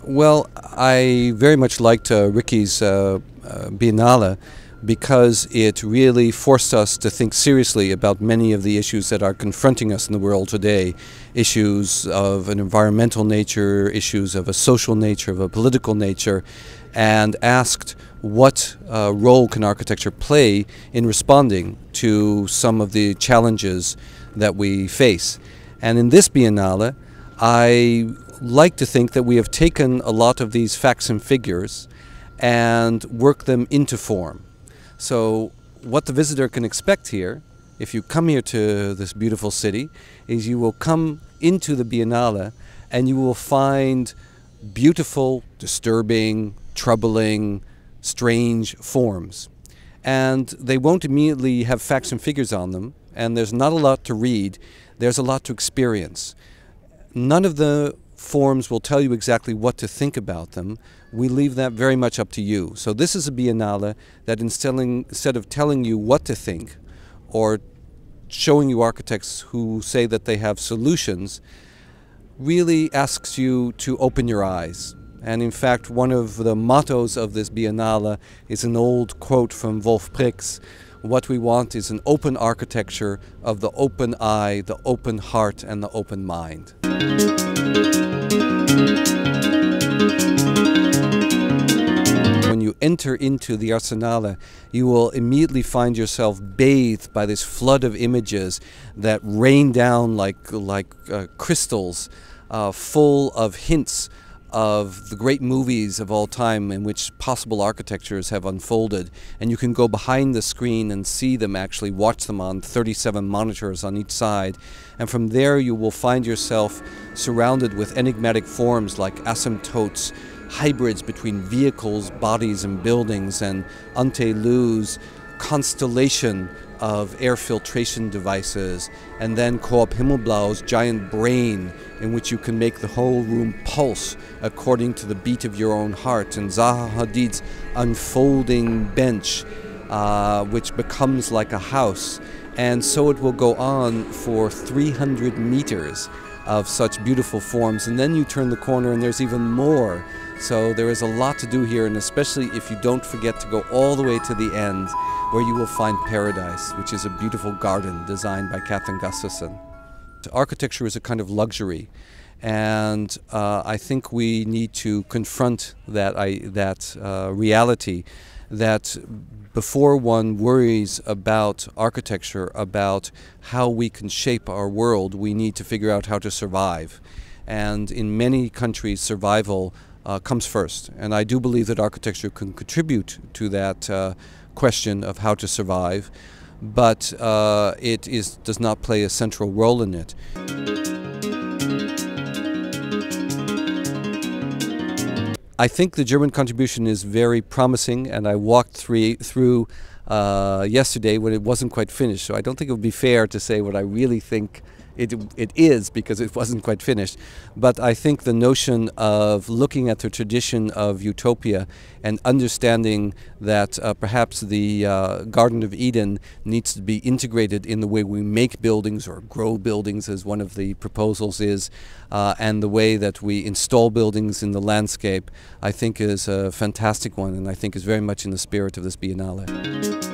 Well, I very much liked Ricky's Biennale because it really forced us to think seriously about many of the issues that are confronting us in the world today. Issues of an environmental nature, issues of a social nature, of a political nature, and asked what role can architecture play in responding to some of the challenges that we face. And in this Biennale, I like to think that we have taken a lot of these facts and figures and worked them into form. So what the visitor can expect here, if you come here to this beautiful city, is you will come into the Biennale and you will find beautiful, disturbing, troubling, strange forms. And they won't immediately have facts and figures on them, and there's not a lot to read, there's a lot to experience. None of the forms will tell you exactly what to think about them. We leave that very much up to you. So this is a Biennale that instead of telling you what to think or showing you architects who say that they have solutions, really asks you to open your eyes. And in fact, one of the mottos of this Biennale is an old quote from Wolf Prix: what we want is an open architecture of the open eye, the open heart, and the open mind. When you enter into the Arsenale, you will immediately find yourself bathed by this flood of images that rain down like crystals, full of hints of the great movies of all time in which possible architectures have unfolded. And you can go behind the screen and see them, actually watch them on 37 monitors on each side. And from there you will find yourself surrounded with enigmatic forms like asymptotes, hybrids between vehicles, bodies, and buildings, and Antelus, constellation of air filtration devices, and then Coop Himmelblau's giant brain in which you can make the whole room pulse according to the beat of your own heart, and Zaha Hadid's unfolding bench which becomes like a house. And so it will go on for 300 meters of such beautiful forms, and then you turn the corner and there's even more. So there is a lot to do here, and especially if you don't forget to go all the way to the end, where you will find Paradise, which is a beautiful garden designed by Catherine Gustafson. Architecture is a kind of luxury, and I think we need to confront that reality, that before one worries about architecture, about how we can shape our world, we need to figure out how to survive. And in many countries, survival comes first. And I do believe that architecture can contribute to that question of how to survive, but it does not play a central role in it. I think the German contribution is very promising, and I walked through yesterday when it wasn't quite finished, so I don't think it would be fair to say what I really think it is, because it wasn't quite finished. But I think the notion of looking at the tradition of utopia and understanding that perhaps the Garden of Eden needs to be integrated in the way we make buildings or grow buildings, as one of the proposals is, and the way that we install buildings in the landscape, I think is a fantastic one, and I think is very much in the spirit of this Biennale.